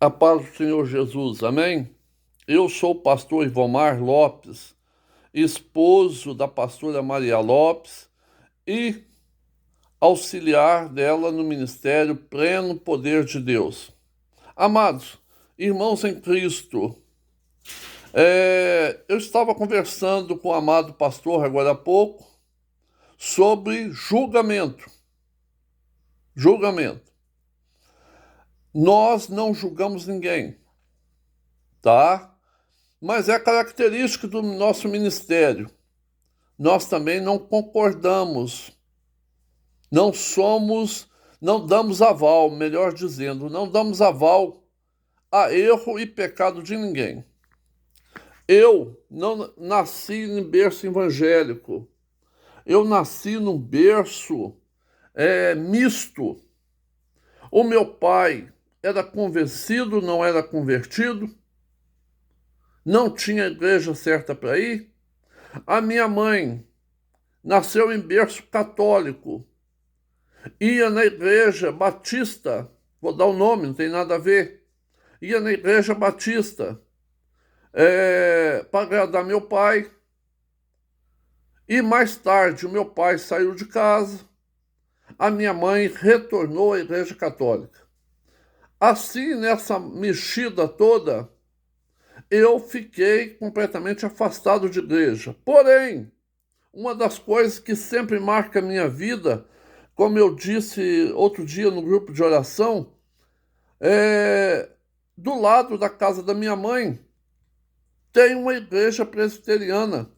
A paz do Senhor Jesus, amém? Eu sou o pastor Ivomar Lopes, esposo da pastora Maria Lopes e auxiliar dela no ministério Pleno Poder de Deus. Amados, irmãos em Cristo, eu estava conversando com o amado pastor agora há pouco sobre julgamento. Julgamento. Nós não julgamos ninguém, tá? Mas é característica do nosso ministério. Nós também não concordamos, não damos aval, melhor dizendo, não damos aval a erro e pecado de ninguém. Eu não nasci em berço evangélico, eu nasci num berço misto. O meu pai era convencido, não era convertido, não tinha igreja certa para ir. A minha mãe nasceu em berço católico, ia na igreja batista, vou dar o nome, não tem nada a ver, ia na igreja batista para agradar meu pai. E mais tarde o meu pai saiu de casa, a minha mãe retornou à igreja católica. Assim, nessa mexida toda, eu fiquei completamente afastado de igreja. Porém, uma das coisas que sempre marca a minha vida, como eu disse outro dia no grupo de oração, do lado da casa da minha mãe tem uma igreja presbiteriana.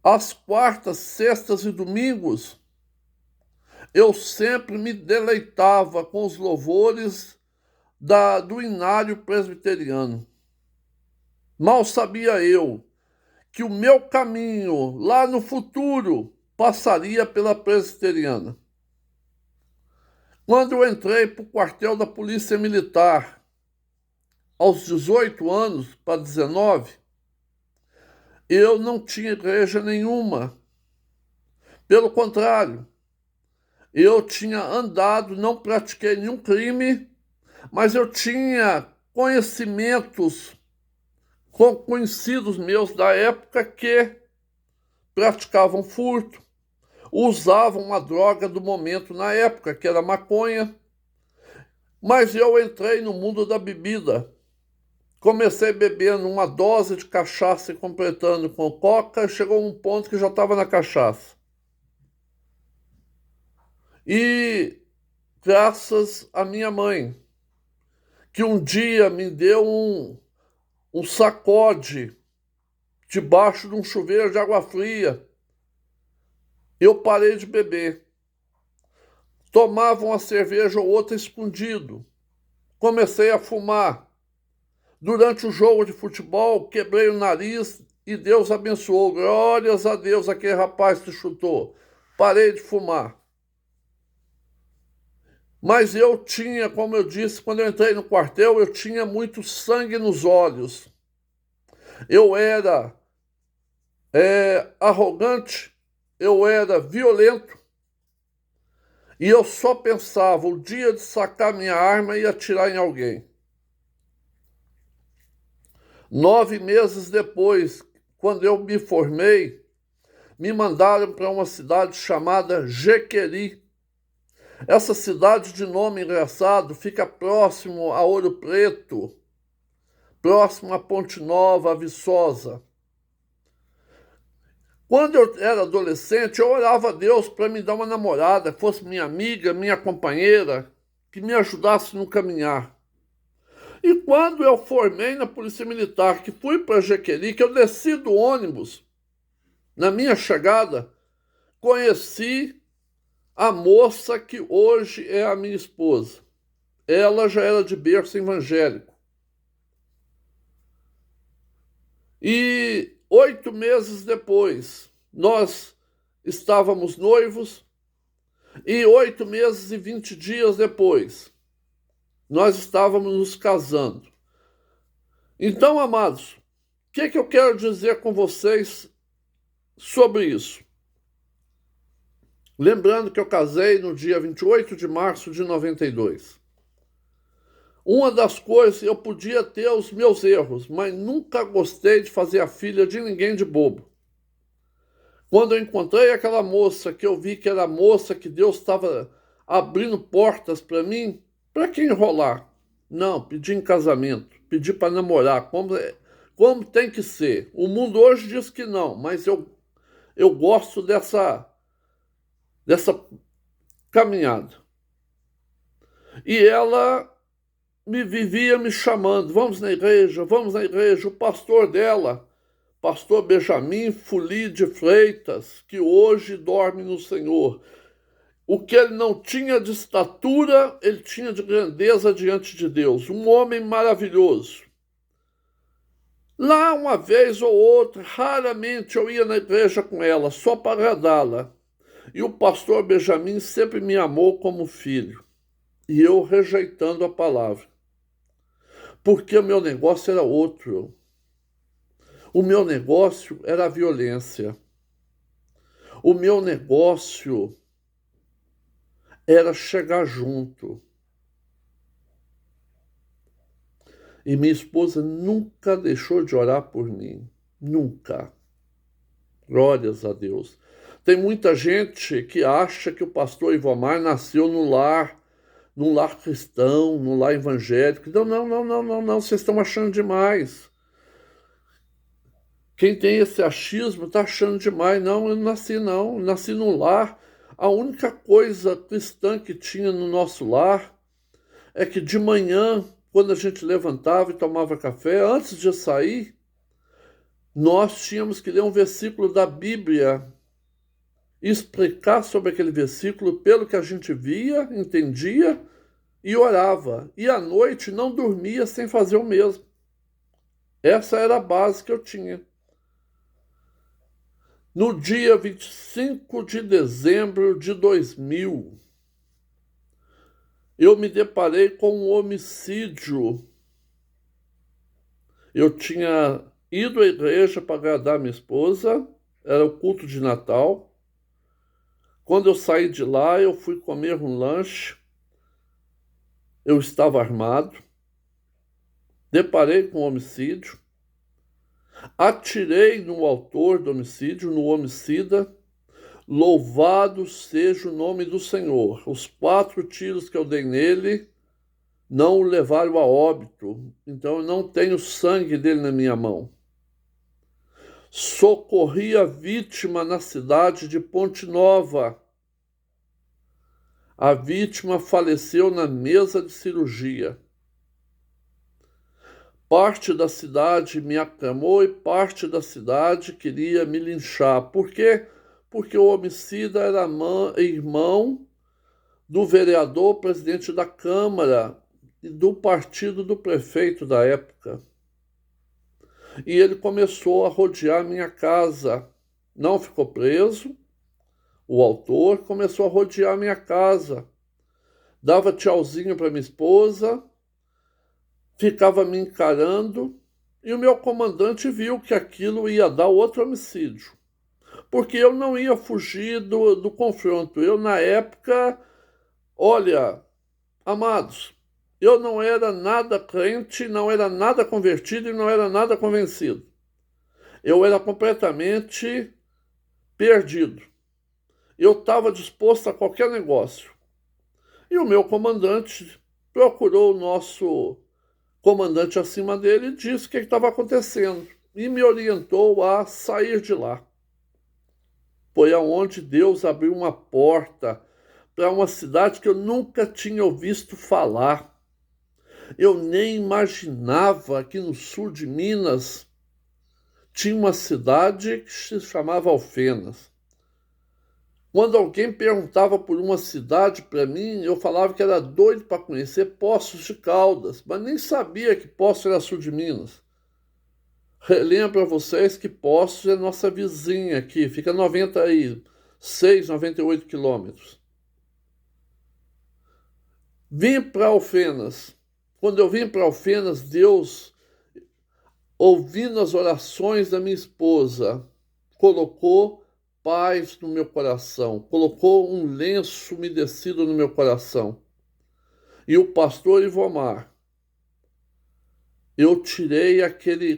Às quartas, sextas e domingos, eu sempre me deleitava com os louvores do inário presbiteriano. Mal sabia eu que o meu caminho lá no futuro passaria pela presbiteriana. Quando eu entrei para o quartel da Polícia Militar, aos 18 anos para 19, eu não tinha igreja nenhuma. Pelo contrário, eu tinha andado, não pratiquei nenhum crime, mas eu tinha conhecimentos com conhecidos meus da época que praticavam furto, usavam a droga do momento na época, que era maconha. Mas eu entrei no mundo da bebida. Comecei bebendo uma dose de cachaça e completando com coca, chegou um ponto que já estava na cachaça. E graças à minha mãe, que um dia me deu um sacode debaixo de um chuveiro de água fria, eu parei de beber. Tomava uma cerveja ou outra escondido. Comecei a fumar. Durante o jogo de futebol, quebrei o nariz e Deus abençoou. Glórias a Deus, aquele rapaz que chutou. Parei de fumar. Mas eu tinha, como eu disse, quando eu entrei no quartel, eu tinha muito sangue nos olhos. Eu era arrogante, eu era violento. E eu só pensava o dia de sacar minha arma e atirar em alguém. 9 meses depois, quando eu me formei, me mandaram para uma cidade chamada Jequeri. Essa cidade de nome engraçado fica próximo a Ouro Preto, próximo a Ponte Nova, a Viçosa. Quando eu era adolescente, eu orava a Deus para me dar uma namorada, que fosse minha amiga, minha companheira, que me ajudasse no caminhar. E quando eu formei na Polícia Militar, que fui para Jequeri, que eu desci do ônibus, na minha chegada, conheci a moça que hoje é a minha esposa. Ela já era de berço evangélico. E 8 meses depois, nós estávamos noivos, e 8 meses e 20 dias depois, nós estávamos nos casando. Então, amados, o que eu quero dizer com vocês sobre isso? Lembrando que eu casei no dia 28 de março de 92. Uma das coisas, eu podia ter os meus erros, mas nunca gostei de fazer a filha de ninguém de bobo. Quando eu encontrei aquela moça, que eu vi que era a moça que Deus estava abrindo portas para mim, para que enrolar? Não, pedi em casamento, pedi para namorar, como tem que ser. O mundo hoje diz que não, mas eu gosto dessa caminhada. E ela vivia me chamando, vamos na igreja, vamos na igreja. O pastor dela, pastor Benjamin Fuli de Freitas, que hoje dorme no Senhor. O que ele não tinha de estatura, ele tinha de grandeza diante de Deus. Um homem maravilhoso. Lá, uma vez ou outra, raramente eu ia na igreja com ela, só para agradá-la. E o pastor Benjamin sempre me amou como filho. E eu rejeitando a palavra. Porque o meu negócio era outro. O meu negócio era a violência. O meu negócio era chegar junto. E minha esposa nunca deixou de orar por mim. Nunca. Glórias a Deus. Tem muita gente que acha que o pastor Ivomar nasceu num lar cristão, num lar evangélico. Não, vocês estão achando demais. Quem tem esse achismo está achando demais. Não, eu não nasci não. Eu nasci num lar. A única coisa cristã que tinha no nosso lar é que de manhã, quando a gente levantava e tomava café, antes de sair, nós tínhamos que ler um versículo da Bíblia, explicar sobre aquele versículo pelo que a gente via, entendia e orava. E à noite não dormia sem fazer o mesmo. Essa era a base que eu tinha. No dia 25 de dezembro de 2000, eu me deparei com um homicídio. Eu tinha ido à igreja para agradar minha esposa, era o culto de Natal. Quando eu saí de lá, eu fui comer um lanche. Eu estava armado, deparei com o homicídio, atirei no autor do homicídio, no homicida. Louvado seja o nome do Senhor. Os 4 tiros que eu dei nele não o levaram a óbito, então eu não tenho sangue dele na minha mão. Socorri a vítima na cidade de Ponte Nova. A vítima faleceu na mesa de cirurgia. Parte da cidade me aclamou e parte da cidade queria me linchar. Por quê? Porque o homicida era irmão do vereador, presidente da Câmara e do partido do prefeito da época. E ele começou a rodear minha casa. Não ficou preso. O autor começou a rodear minha casa. Dava tchauzinho para minha esposa, ficava me encarando, e o meu comandante viu que aquilo ia dar outro homicídio. Porque eu não ia fugir do confronto. Eu, na época, olha, amados, eu não era nada crente, não era nada convertido e não era nada convencido. Eu era completamente perdido. Eu estava disposto a qualquer negócio. E o meu comandante procurou o nosso comandante acima dele e disse o que estava acontecendo. E me orientou a sair de lá. Foi aonde Deus abriu uma porta para uma cidade que eu nunca tinha ouvido falar. Eu nem imaginava que no sul de Minas tinha uma cidade que se chamava Alfenas. Quando alguém perguntava por uma cidade para mim, eu falava que era doido para conhecer Poços de Caldas, mas nem sabia que Poços era sul de Minas. Relembro a vocês que Poços é nossa vizinha aqui, fica 96, 98 quilômetros. Vim para Alfenas. Quando eu vim para Alfenas, Deus, ouvindo as orações da minha esposa, colocou paz no meu coração, colocou um lenço umedecido no meu coração. E o pastor Ivomar eu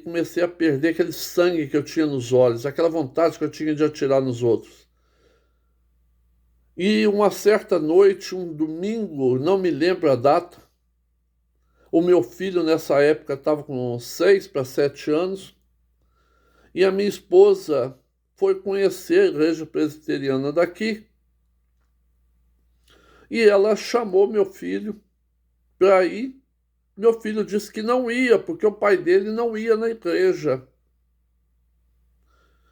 comecei a perder aquele sangue que eu tinha nos olhos, aquela vontade que eu tinha de atirar nos outros. E uma certa noite, um domingo, não me lembro a data, o meu filho nessa época estava com 6 para 7 anos, e a minha esposa foi conhecer a igreja presbiteriana daqui, e ela chamou meu filho para ir. Meu filho disse que não ia, porque o pai dele não ia na igreja.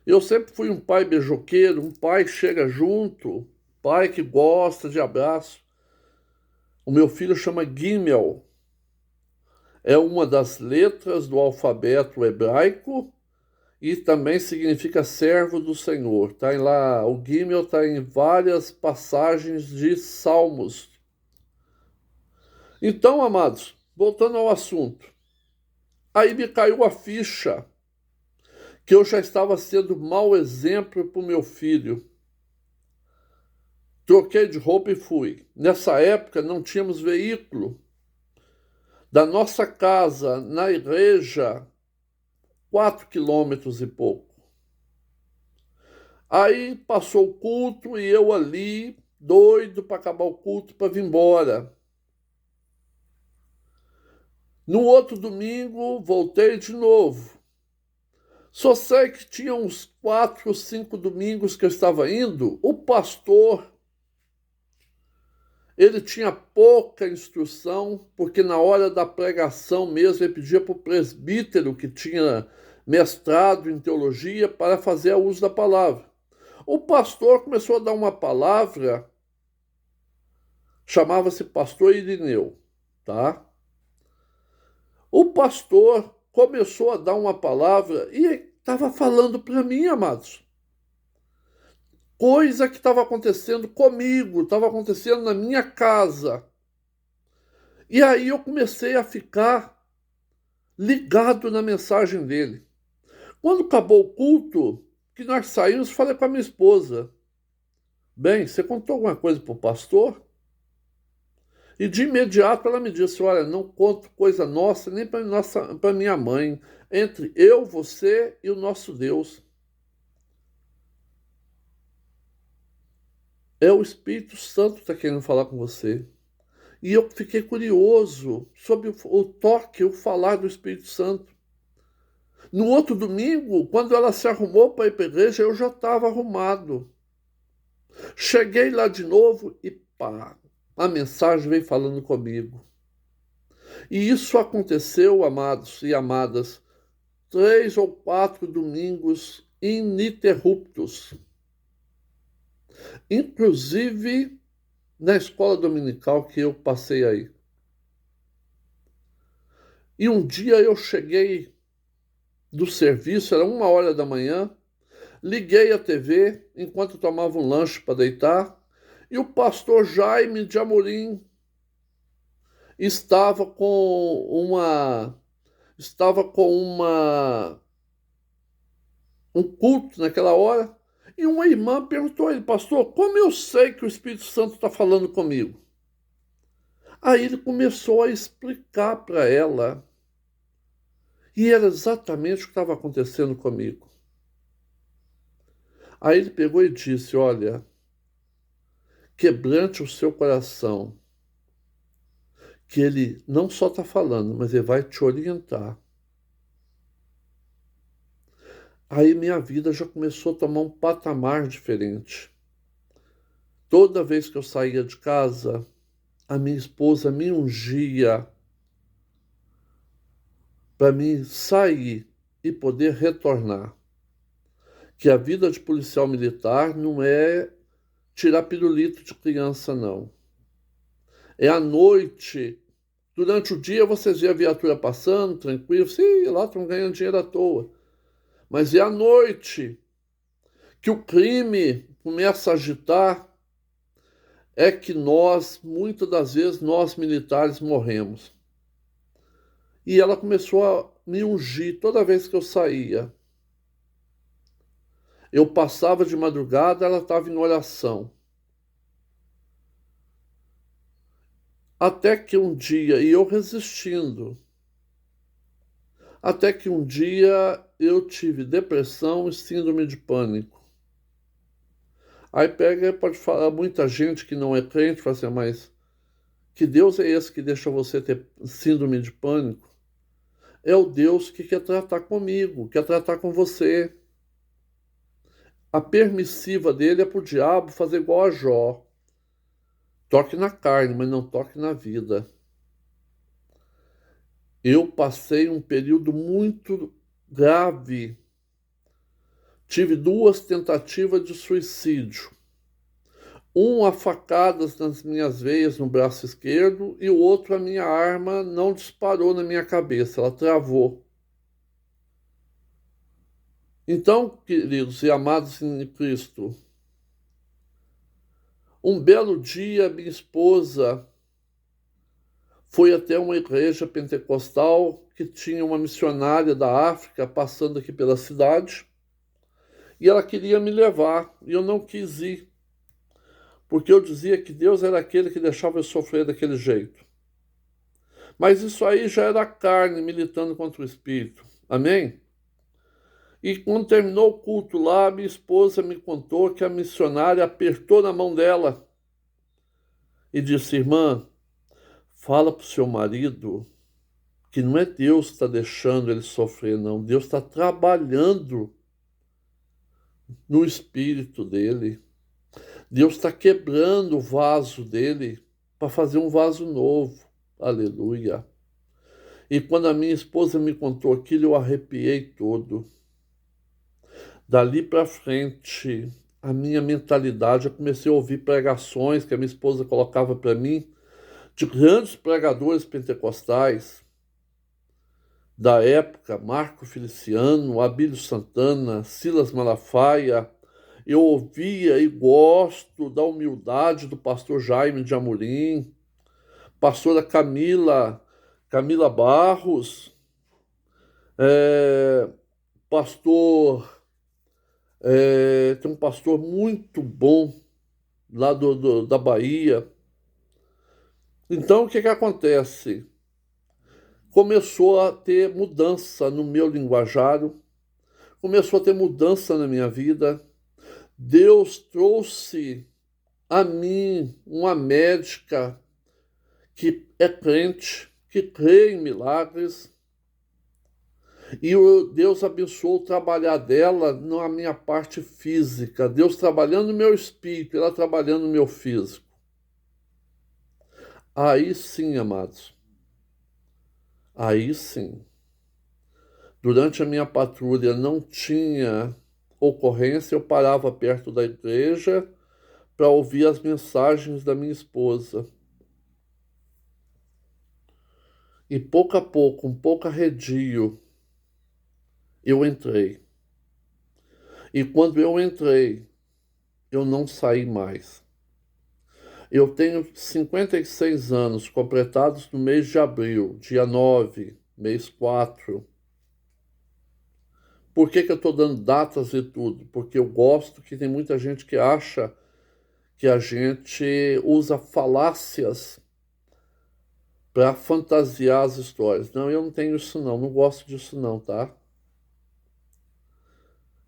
Eu sempre fui um pai beijoqueiro, um pai que chega junto, pai que gosta de abraço. O meu filho chama Gimel. É uma das letras do alfabeto hebraico e também significa servo do Senhor. Tá lá, o Gimel está em várias passagens de Salmos. Então, amados, voltando ao assunto, aí me caiu a ficha que eu já estava sendo mau exemplo para o meu filho. Troquei de roupa e fui. Nessa época não tínhamos veículo. Da nossa casa na igreja, 4 quilômetros e pouco. Aí passou o culto e eu ali, doido para acabar o culto para vir embora. No outro domingo, voltei de novo. Só sei que tinha uns 4 ou 5 domingos que eu estava indo, o pastor, ele tinha pouca instrução, porque na hora da pregação mesmo ele pedia para o presbítero que tinha mestrado em teologia para fazer uso da palavra. O pastor começou a dar uma palavra, chamava-se pastor Irineu, tá? O pastor começou a dar uma palavra e estava falando para mim, amados. Coisa que estava acontecendo comigo, estava acontecendo na minha casa. E aí eu comecei a ficar ligado na mensagem dele. Quando acabou o culto, que nós saímos, falei com a minha esposa: bem, você contou alguma coisa para o pastor? E de imediato ela me disse: olha, não conto coisa nossa nem para minha mãe, entre eu, você e o nosso Deus. É o Espírito Santo que está querendo falar com você. E eu fiquei curioso sobre o toque, o falar do Espírito Santo. No outro domingo, quando ela se arrumou para ir para a igreja, eu já estava arrumado. Cheguei lá de novo e pá, a mensagem veio falando comigo. E isso aconteceu, amados e amadas, 3 ou 4 domingos ininterruptos. Inclusive na escola dominical que eu passei aí. E um dia eu cheguei do serviço, era 1 hora da manhã, liguei a TV enquanto tomava um lanche para deitar, e o pastor Jaime de Amorim estava com um culto naquela hora, e uma irmã perguntou a ele: pastor, como eu sei que o Espírito Santo está falando comigo? Aí ele começou a explicar para ela, e era exatamente o que estava acontecendo comigo. Aí ele pegou e disse: olha, quebrante o seu coração, que ele não só está falando, mas ele vai te orientar. Aí minha vida já começou a tomar um patamar diferente. Toda vez que eu saía de casa, a minha esposa me ungia para mim sair e poder retornar. Que a vida de policial militar não é tirar pirulito de criança, não. É à noite. Durante o dia vocês vêem a viatura passando, tranquilo, sim, lá estão ganhando dinheiro à toa. Mas é à noite que o crime começa a agitar, é que nós, muitas das vezes, nós militares morremos. E ela começou a me ungir toda vez que eu saía. Eu passava de madrugada, ela estava em oração. Até que um dia, e eu resistindo, Até que um dia eu tive depressão e síndrome de pânico. Aí pode falar, muita gente que não é crente fala assim, mas que Deus é esse que deixa você ter síndrome de pânico? É o Deus que quer tratar comigo, quer tratar com você. A permissiva dele é para o diabo fazer igual a Jó. Toque na carne, mas não toque na vida. Eu passei um período muito grave. Tive 2 tentativas de suicídio. Um a facadas nas minhas veias no braço esquerdo e o outro a minha arma não disparou na minha cabeça, ela travou. Então, queridos e amados em Cristo, um belo dia minha esposa foi até uma igreja pentecostal que tinha uma missionária da África passando aqui pela cidade e ela queria me levar e eu não quis ir, porque eu dizia que Deus era aquele que deixava eu sofrer daquele jeito. Mas isso aí já era a carne militando contra o espírito. Amém? E quando terminou o culto lá, minha esposa me contou que a missionária apertou na mão dela e disse: irmã, fala para o seu marido que não é Deus que está deixando ele sofrer, não. Deus está trabalhando no espírito dele. Deus está quebrando o vaso dele para fazer um vaso novo. Aleluia. E quando a minha esposa me contou aquilo, eu arrepiei todo. Dali para frente, a minha mentalidade, eu comecei a ouvir pregações que a minha esposa colocava para mim, de grandes pregadores pentecostais da época, Marco Feliciano, Abílio Santana, Silas Malafaia. Eu ouvia e gosto da humildade do pastor Jaime de Amorim, pastora Camila Barros, pastor, tem um pastor muito bom lá da Bahia. Então, o que acontece? Começou a ter mudança no meu linguajário, começou a ter mudança na minha vida. Deus trouxe a mim uma médica que é crente, que crê em milagres, e Deus abençoou o trabalhar dela na minha parte física. Deus trabalhando no meu espírito, ela trabalhando no meu físico. Aí sim, amados. Aí sim. Durante a minha patrulha não tinha ocorrência, eu parava perto da igreja para ouvir as mensagens da minha esposa. E pouco a pouco, um pouco arredio, eu entrei. E quando eu entrei, eu não saí mais. Eu tenho 56 anos, completados no mês de abril, dia 9, mês 4. Por que eu estou dando datas e tudo? Porque eu gosto que tem muita gente que acha que a gente usa falácias para fantasiar as histórias. Não, eu não tenho isso não gosto disso não, tá?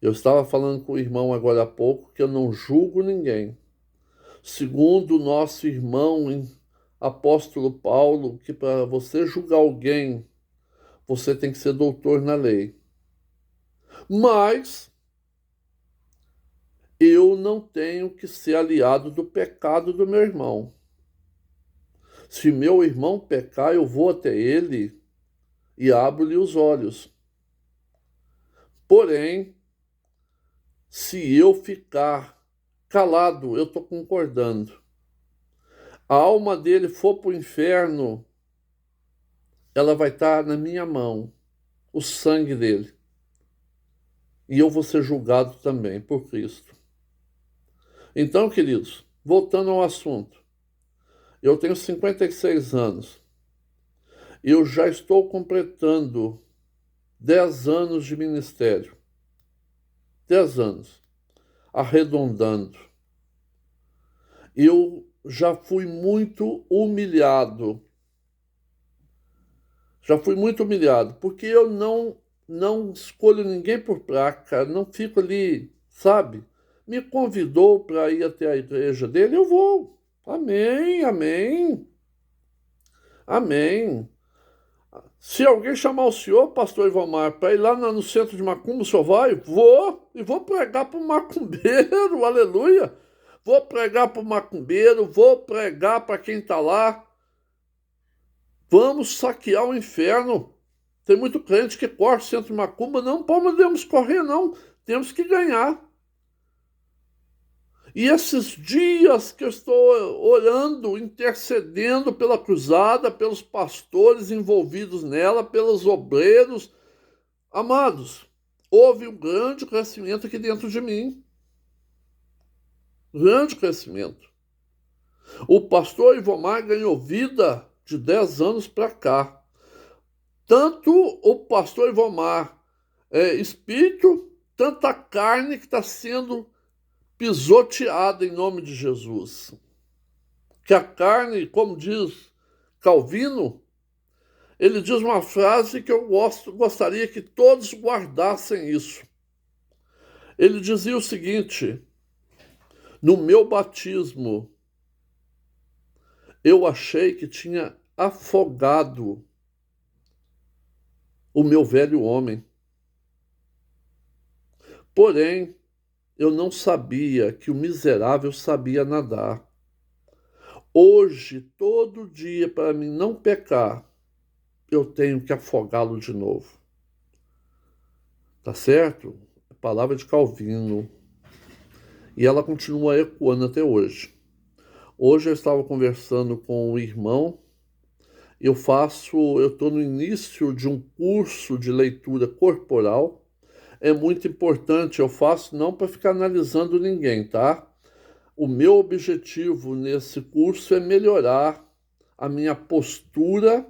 Eu estava falando com o irmão agora há pouco que eu não julgo ninguém. Segundo o nosso irmão apóstolo Paulo, que para você julgar alguém, você tem que ser doutor na lei. Mas eu não tenho que ser aliado do pecado do meu irmão. Se meu irmão pecar, eu vou até ele e abro-lhe os olhos. Porém, se eu ficar calado, eu estou concordando. A alma dele for para o inferno, ela vai estar na minha mão, o sangue dele. E eu vou ser julgado também por Cristo. Então, queridos, voltando ao assunto. Eu tenho 56 anos. Eu já estou completando 10 anos de ministério. 10 anos. Arredondando. Eu já fui muito humilhado. Já fui muito humilhado, porque eu não escolho ninguém por placa, não fico ali, sabe? Me convidou para ir até a igreja dele, eu vou. Amém, amém, amém. Se alguém chamar o senhor, pastor Ivomar, para ir lá no centro de Macumba, o senhor vai? Vou, e vou pregar para o macumbeiro, aleluia. Vou pregar para o macumbeiro, vou pregar para quem está lá. Vamos saquear o inferno. Tem muito crente que corre o centro de Macumba. Não podemos correr, não. Temos que ganhar. E esses dias que eu estou orando, intercedendo pela cruzada, pelos pastores envolvidos nela, pelos obreiros, amados, houve um grande crescimento aqui dentro de mim. Grande crescimento. O pastor Ivomar ganhou vida de 10 anos para cá. Tanto o pastor Ivomar espírito, tanta carne que está sendo pisoteada em nome de Jesus. Que a carne, como diz Calvino, ele diz uma frase que eu gostaria que todos guardassem isso. Ele dizia o seguinte: no meu batismo, eu achei que tinha afogado o meu velho homem. Porém, eu não sabia que o miserável sabia nadar. Hoje, todo dia, para mim não pecar, eu tenho que afogá-lo de novo. Tá certo? A palavra de Calvino. E ela continua ecoando até hoje. Hoje eu estava conversando com um irmão. Eu estou no início de um curso de leitura corporal. É muito importante, eu faço não para ficar analisando ninguém, tá? O meu objetivo nesse curso é melhorar a minha postura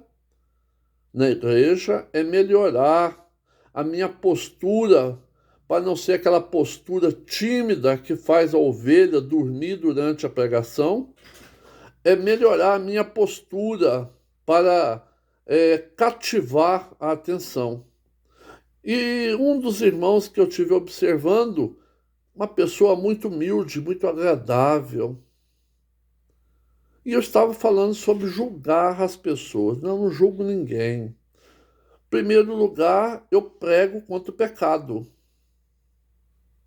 na igreja, é melhorar a minha postura para não ser aquela postura tímida que faz a ovelha dormir durante a pregação, é melhorar a minha postura para cativar a atenção. E um dos irmãos que eu tive observando, uma pessoa muito humilde, muito agradável. E eu estava falando sobre julgar as pessoas. Não julgo ninguém. Em primeiro lugar, eu prego contra o pecado.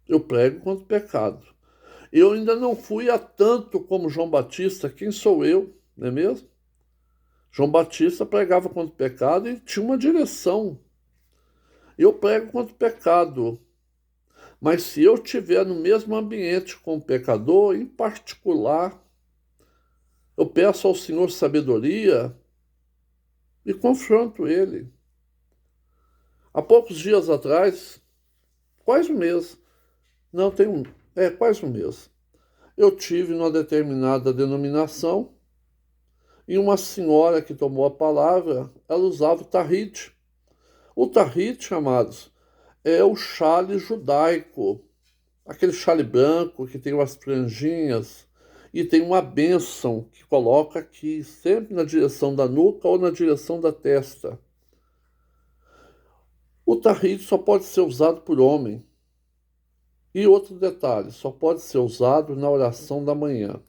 Eu prego contra o pecado. Eu ainda não fui a tanto como João Batista. Quem sou eu, não é mesmo? João Batista pregava contra o pecado e tinha uma direção. Eu prego contra o pecado. Mas se eu estiver no mesmo ambiente com o pecador, em particular, eu peço ao Senhor sabedoria e confronto ele. Há poucos dias atrás, quase um mês, não tem quase um mês, eu tive numa determinada denominação e uma senhora que tomou a palavra, ela usava o tahite. O tahite, amados, é o chale judaico, aquele chale branco que tem umas franjinhas e tem uma bênção que coloca aqui, sempre na direção da nuca ou na direção da testa. O tahite só pode ser usado por homem. E outro detalhe, só pode ser usado na oração da manhã.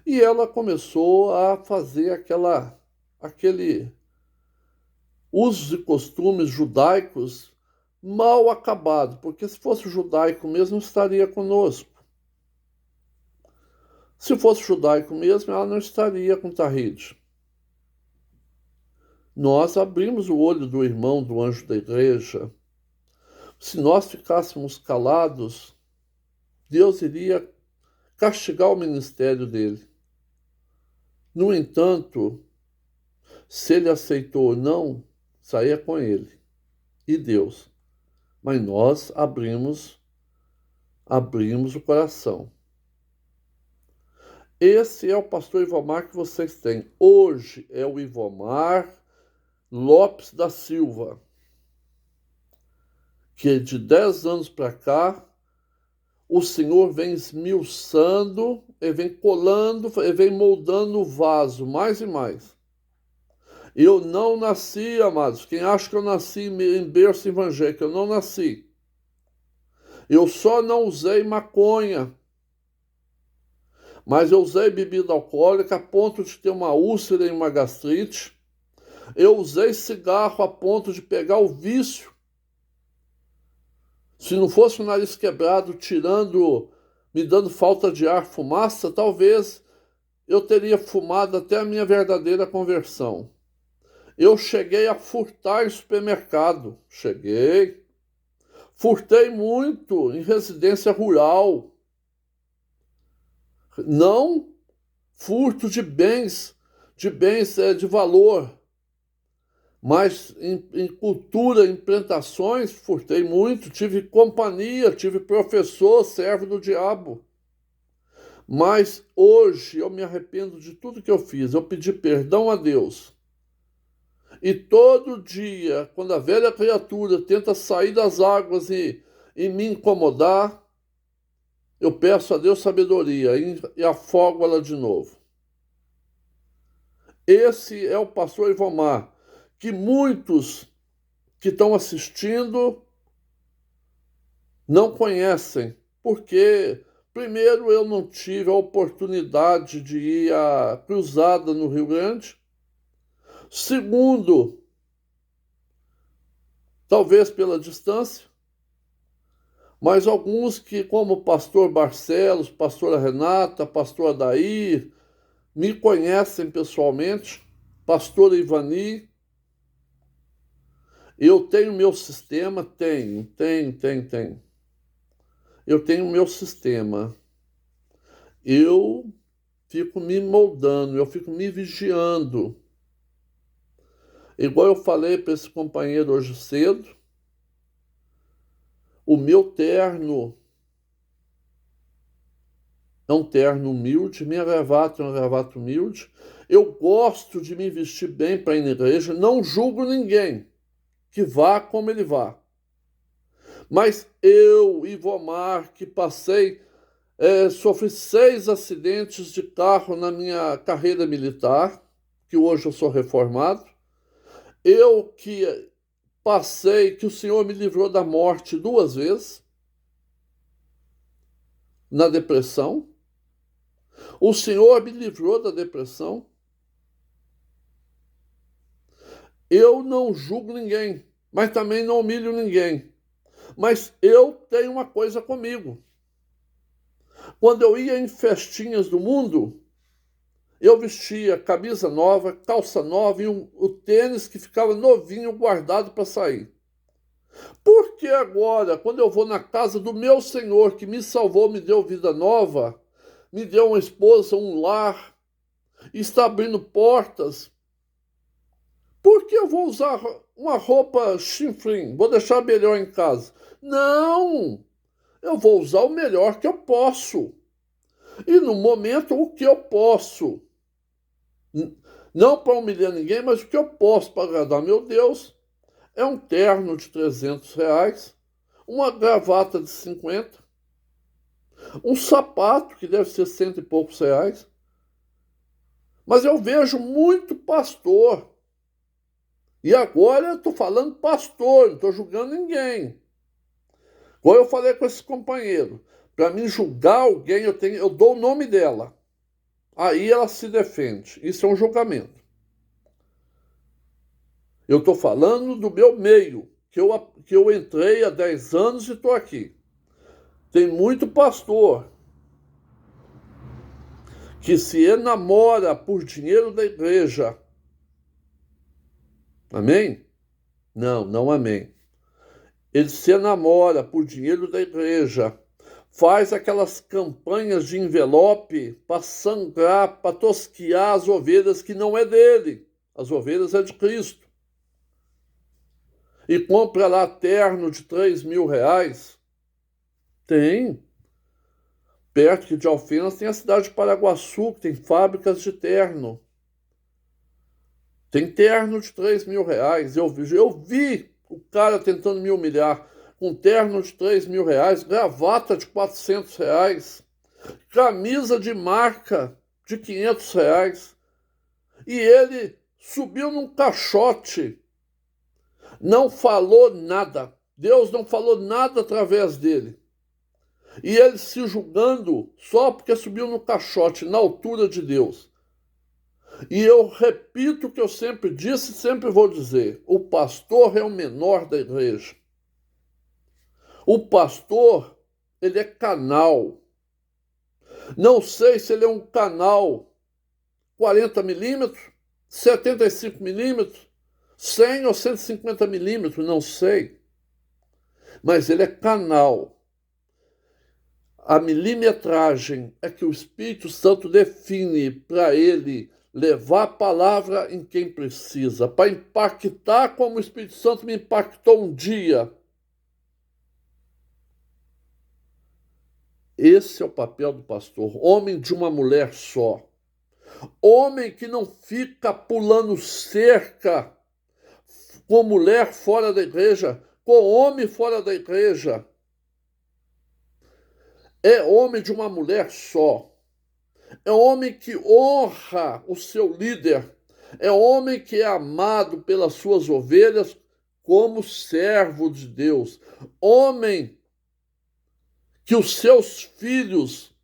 E ela começou a fazer aquele usos e costumes judaicos mal acabado, porque se fosse judaico mesmo, estaria conosco. Se fosse judaico mesmo, ela não estaria com tahite. Nós abrimos o olho do irmão do anjo da igreja. Se nós ficássemos calados, Deus iria castigar o ministério dele. No entanto, se ele aceitou ou não, saía com ele e Deus. Mas nós abrimos o coração. Esse é o pastor Ivomar que vocês têm. Hoje é o Ivomar Lopes da Silva, que de 10 anos para cá, o Senhor vem esmiuçando, e vem colando, e vem moldando o vaso mais e mais. Eu não nasci, amados. Quem acha que eu nasci em berço evangélico, eu não nasci. Eu só não usei maconha, mas eu usei bebida alcoólica a ponto de ter uma úlcera e uma gastrite. Eu usei cigarro a ponto de pegar o vício. Se não fosse o nariz quebrado, tirando, me dando falta de ar, fumaça, talvez eu teria fumado até a minha verdadeira conversão. Eu cheguei a furtar em supermercado. Cheguei. Furtei muito em residência rural. Não furto de bens de valor. Mas em cultura, em plantações, furtei muito. Tive companhia, tive professor, servo do diabo. Mas hoje eu me arrependo de tudo que eu fiz. Eu pedi perdão a Deus. E todo dia, quando a velha criatura tenta sair das águas e me incomodar, eu peço a Deus sabedoria e afogo ela de novo. Esse é o pastor Ivomar, que muitos que estão assistindo não conhecem, porque, primeiro, eu não tive a oportunidade de ir à Cruzada no Rio Grande. Segundo, talvez pela distância, mas alguns que, como o pastor Barcelos, pastora Renata, pastor Adair, me conhecem pessoalmente, pastor Ivani. Eu tenho meu sistema? Tenho. Eu tenho meu sistema. Eu fico me moldando, eu fico me vigiando. Igual eu falei para esse companheiro hoje cedo, o meu terno é um terno humilde, minha gravata é uma gravata humilde. Eu gosto de me vestir bem para ir na igreja, não julgo ninguém, que vá como ele vá. Mas eu, Ivomar, que sofri 6 acidentes de carro na minha carreira militar, que hoje eu sou reformado, eu que que o Senhor me livrou da morte 2 vezes, na depressão. O Senhor me livrou da depressão. Eu não julgo ninguém, mas também não humilho ninguém. Mas eu tenho uma coisa comigo. Quando eu ia em festinhas do mundo, eu vestia camisa nova, calça nova e o tênis que ficava novinho guardado para sair. Porque agora, quando eu vou na casa do meu Senhor, que me salvou, me deu vida nova, me deu uma esposa, um lar, está abrindo portas, por que eu vou usar uma roupa chinfrim? Vou deixar melhor em casa? Não! Eu vou usar o melhor que eu posso. E no momento, o que eu posso. Não para humilhar ninguém, mas o que eu posso para agradar meu Deus é um terno de R$ 300, uma gravata de 50, um sapato que deve ser 100 e poucos reais. Mas eu vejo muito pastor. E agora eu estou falando pastor, não estou julgando ninguém. Igual eu falei com esse companheiro, para mim julgar alguém, eu dou o nome dela. Aí ela se defende. Isso é um julgamento. Eu estou falando do meu meio, que eu entrei há 10 anos e estou aqui. Tem muito pastor que se enamora por dinheiro da igreja. Amém? Não amém. Ele se enamora por dinheiro da igreja, faz aquelas campanhas de envelope para sangrar, para tosquiar as ovelhas que não é dele. As ovelhas é de Cristo. E compra lá terno de R$ 3.000. Tem. Perto de Alfenas tem a cidade de Paraguaçu, que tem fábricas de terno. Tem terno de R$ 3.000. Eu vi o cara tentando me humilhar com terno de R$ 3.000, gravata de R$ 400, camisa de marca de R$ 500. E ele subiu num caixote, não falou nada. Deus não falou nada através dele. E ele se julgando só porque subiu no caixote, na altura de Deus. E eu repito o que eu sempre disse e sempre vou dizer: o pastor é o menor da igreja. O pastor, ele é canal. Não sei se ele é um canal 40 milímetros, 75 milímetros, 100 ou 150 milímetros, não sei. Mas ele é canal. A milimetragem é que o Espírito Santo define para ele levar a palavra em quem precisa, para impactar como o Espírito Santo me impactou um dia. Esse é o papel do pastor, homem de uma mulher só. Homem que não fica pulando cerca com mulher fora da igreja, com homem fora da igreja. É homem de uma mulher só. É homem que honra o seu líder. É homem que é amado pelas suas ovelhas como servo de Deus. Homem que os seus filhos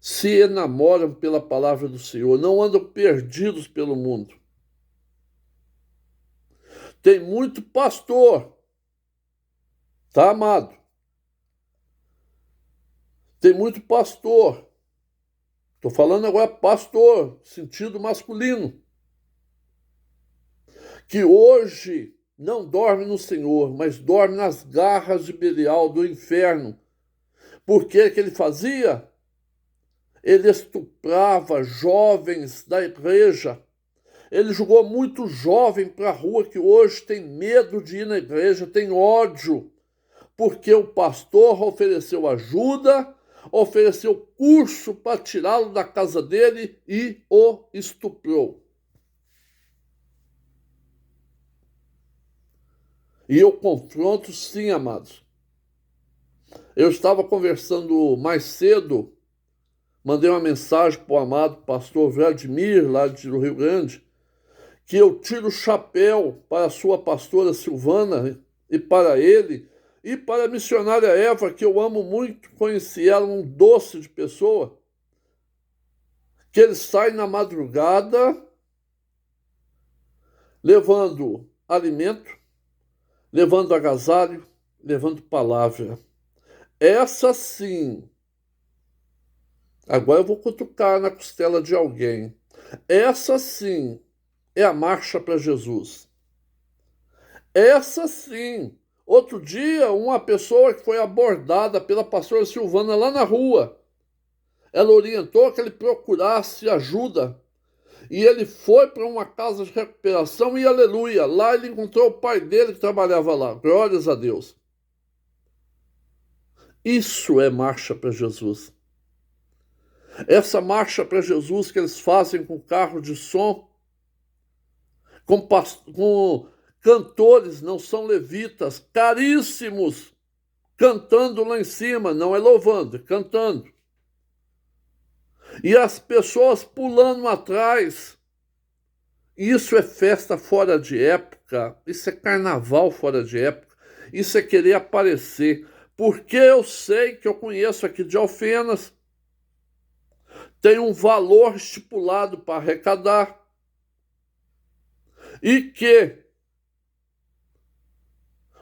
se enamoram pela palavra do Senhor, não andam perdidos pelo mundo. Tem muito pastor, tá, amado? Tem muito pastor. Estou falando agora pastor, sentido masculino, que hoje não dorme no Senhor, mas dorme nas garras de Belial do inferno. Por que ele fazia? Ele estuprava jovens da igreja. Ele jogou muito jovem para a rua que hoje tem medo de ir na igreja, tem ódio, porque o pastor ofereceu ajuda, ofereceu curso para tirá-lo da casa dele e o estuprou. E eu confronto sim, amados. Eu estava conversando mais cedo, mandei uma mensagem para o amado pastor Vladimir, lá do Rio Grande, que eu tiro o chapéu para a sua pastora Silvana e para ele, e para a missionária Eva, que eu amo muito, conheci ela, um doce de pessoa, que ele sai na madrugada levando alimento, levando agasalho, levando palavra. Essa sim, agora eu vou cutucar na costela de alguém, essa sim é a marcha para Jesus. Essa sim. Outro dia, uma pessoa que foi abordada pela pastora Silvana lá na rua, ela orientou que ele procurasse ajuda. E ele foi para uma casa de recuperação e, aleluia, lá ele encontrou o pai dele que trabalhava lá. Glórias a Deus. Isso é marcha para Jesus. Essa marcha para Jesus que eles fazem com carro de som, com cantores, não são levitas, caríssimos, cantando lá em cima, não é louvando, é cantando. E as pessoas pulando atrás. Isso é festa fora de época, isso é carnaval fora de época, isso é querer aparecer. Porque eu sei que eu conheço aqui de Alfenas, tem um valor estipulado para arrecadar. E que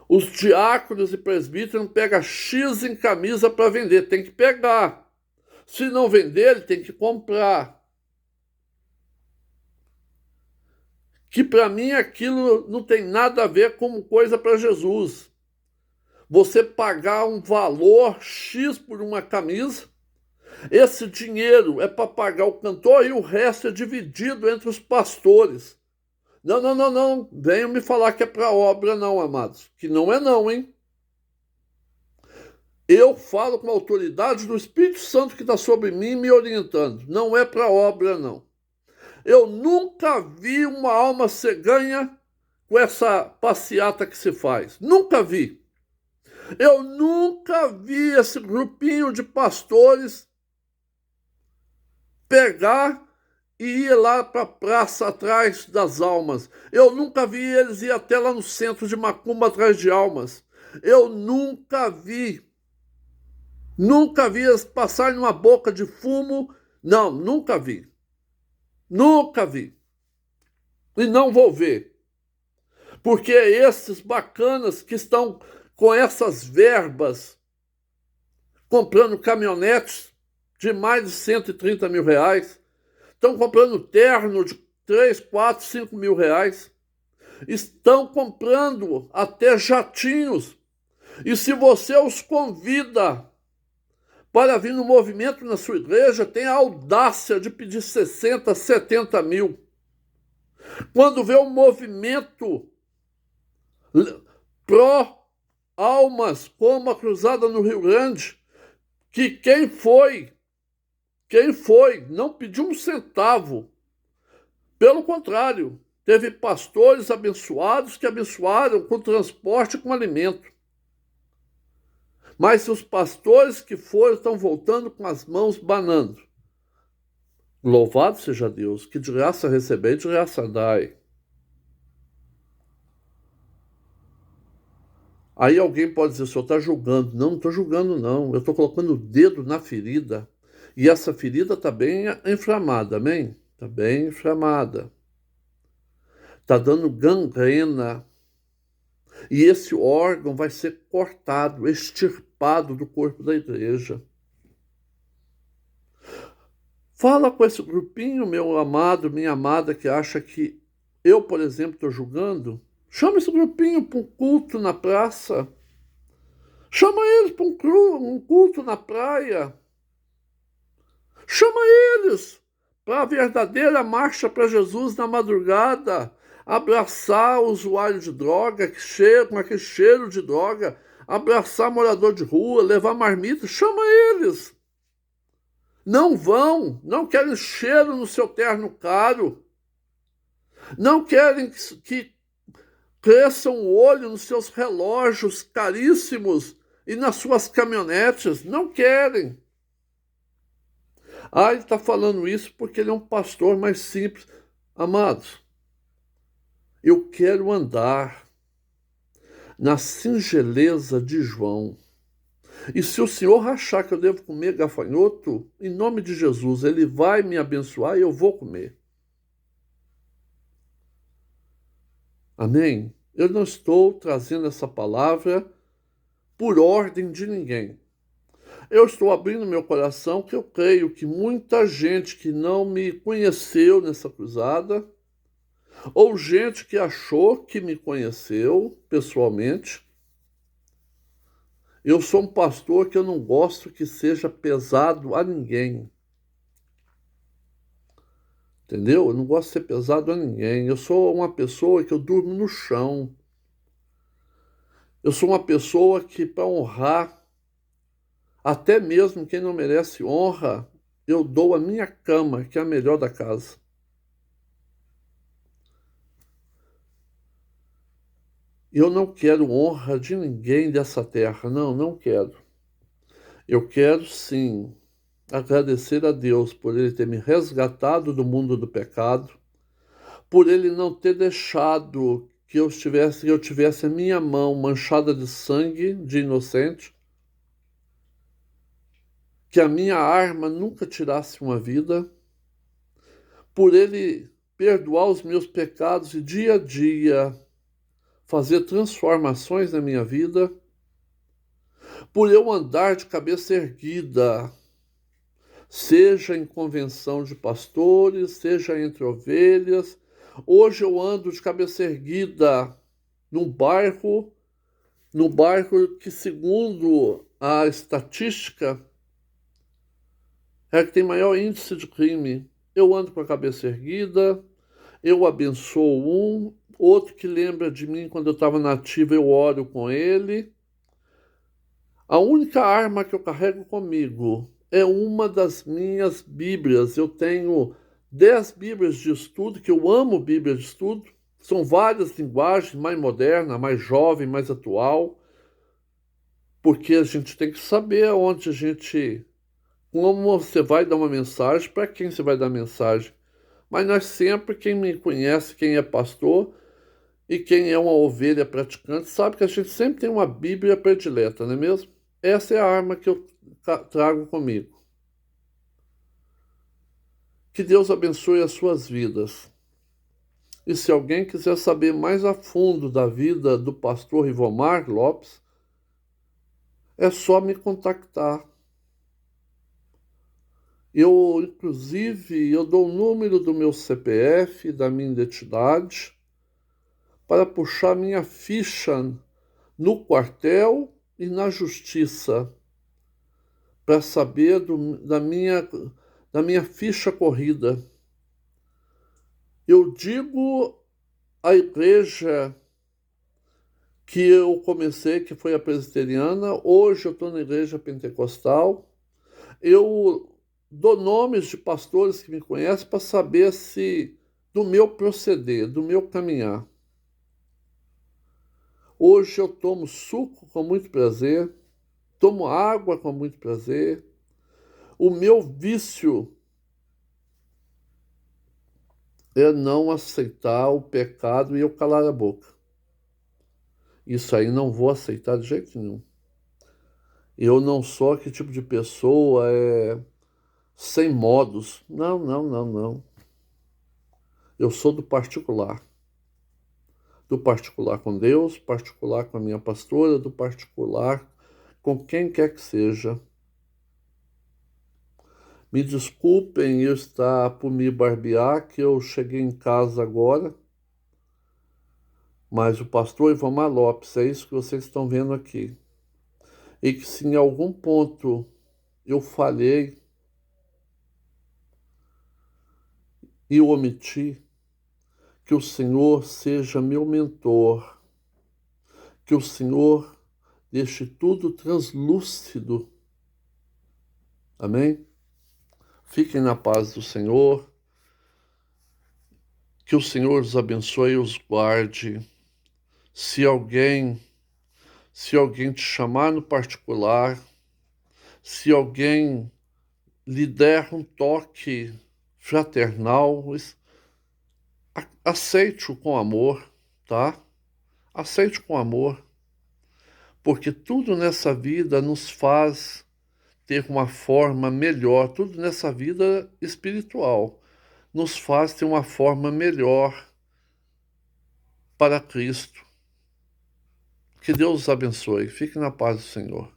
os diáconos e presbíteros não pegam X em camisa para vender, tem que pegar. Se não vender, ele tem que comprar. Que para mim aquilo não tem nada a ver com coisa para Jesus. Você pagar um valor X por uma camisa, esse dinheiro é para pagar o cantor e o resto é dividido entre os pastores. Não, não, não, não. Venham me falar que é para obra, não, amados. Que não é não, hein? Eu falo com a autoridade do Espírito Santo que está sobre mim me orientando. Não é para obra, não. Eu nunca vi uma alma ser ganha com essa passeata que se faz. Nunca vi. Eu nunca vi esse grupinho de pastores pegar e ia lá para a praça atrás das almas. Eu nunca vi eles ir até lá no centro de Macumba atrás de almas. Eu nunca vi. Nunca vi eles passarem numa boca de fumo. Não, nunca vi. Nunca vi. E não vou ver. Porque esses bacanas que estão com essas verbas comprando caminhonetes de mais de 130 mil reais, estão comprando terno de 3, 4, 5 mil reais, estão comprando até jatinhos. E se você os convida para vir no movimento na sua igreja, tem a audácia de pedir 60, 70 mil. Quando vê um movimento pró-almas, como a Cruzada no Rio Grande, que quem foi, não pediu um centavo. Pelo contrário, teve pastores abençoados que abençoaram com transporte e com alimento. Mas os pastores que foram estão voltando com as mãos banando. Louvado seja Deus, que de graça recebei, de graça dai. Aí alguém pode dizer, o senhor está julgando. Não, não estou julgando, não. Eu estou colocando o dedo na ferida. E essa ferida está bem inflamada, amém? Está bem inflamada. Está dando gangrena. E esse órgão vai ser cortado, extirpado do corpo da igreja. Fala com esse grupinho, meu amado, minha amada, que acha que eu, por exemplo, estou julgando. Chama esse grupinho para um culto na praça. Chama eles para um culto na praia. Chama eles para a verdadeira marcha para Jesus na madrugada. Abraçar o usuário de droga, que cheira com aquele cheiro de droga. Abraçar morador de rua, levar marmita. Chama eles. Não vão, não querem cheiro no seu terno caro. Não querem que cresçam o olho nos seus relógios caríssimos e nas suas caminhonetes. Não querem. Ah, ele está falando isso porque ele é um pastor mais simples. Amados, eu quero andar na singeleza de João. E se o Senhor achar que eu devo comer gafanhoto, em nome de Jesus, Ele vai me abençoar e eu vou comer. Amém? Eu não estou trazendo essa palavra por ordem de ninguém. Eu estou abrindo meu coração que eu creio que muita gente que não me conheceu nessa cruzada, ou gente que achou que me conheceu pessoalmente. Eu sou um pastor que eu não gosto que seja pesado a ninguém. Entendeu? Eu não gosto de ser pesado a ninguém. Eu sou uma pessoa que eu durmo no chão. Eu sou uma pessoa que, para honrar até mesmo quem não merece honra, eu dou a minha cama, que é a melhor da casa. Eu não quero honra de ninguém dessa terra. Não, não quero. Eu quero, sim, agradecer a Deus por Ele ter me resgatado do mundo do pecado, por Ele não ter deixado que eu tivesse a minha mão manchada de sangue de inocente, que a minha arma nunca tirasse uma vida, por Ele perdoar os meus pecados e dia a dia fazer transformações na minha vida, por eu andar de cabeça erguida, seja em convenção de pastores, seja entre ovelhas. Hoje eu ando de cabeça erguida num bairro que, segundo a estatística, é que tem maior índice de crime. Eu ando com a cabeça erguida, eu abençoo um, outro que lembra de mim quando eu estava na ativa, eu oro com ele. A única arma que eu carrego comigo é uma das minhas Bíblias. Eu tenho 10 Bíblias de estudo, que eu amo Bíblia de estudo. São várias linguagens, mais moderna, mais jovem, mais atual. Porque a gente tem que saber onde como você vai dar uma mensagem, para quem você vai dar mensagem. Mas nós sempre, quem me conhece, quem é pastor e quem é uma ovelha praticante, sabe que a gente sempre tem uma Bíblia predileta, não é mesmo? Essa é a arma que eu trago comigo. Que Deus abençoe as suas vidas. E se alguém quiser saber mais a fundo da vida do pastor Rivomar Lopes, é só me contactar. Inclusive, dou o número do meu CPF, da minha identidade, para puxar minha ficha no quartel e na justiça, para saber da minha ficha corrida. Eu digo à igreja que eu comecei, que foi a presbiteriana, hoje eu estou na igreja pentecostal. Eu dou nomes de pastores que me conhecem para saber se do meu proceder, do meu caminhar. Hoje eu tomo suco com muito prazer, tomo água com muito prazer. O meu vício é não aceitar o pecado e eu calar a boca. Isso aí não vou aceitar de jeito nenhum. Eu não sou que tipo de pessoa sem modos. Não, não, não, não. Eu sou do particular. Do particular com Deus, particular com a minha pastora, do particular com quem quer que seja. Me desculpem eu estar por me barbear, que eu cheguei em casa agora, mas o pastor Ivomar Lopes, é isso que vocês estão vendo aqui. E que se em algum ponto eu falhei e omiti, que o Senhor seja meu mentor, que o Senhor deixe tudo translúcido. Amém? Fiquem na paz do Senhor, que o Senhor os abençoe e os guarde. Se alguém te chamar no particular, se alguém lhe der um toque fraternal, aceite-o com amor, tá? Aceite com amor, porque tudo nessa vida nos faz ter uma forma melhor, tudo nessa vida espiritual nos faz ter uma forma melhor para Cristo. Que Deus os abençoe. Fique na paz do Senhor.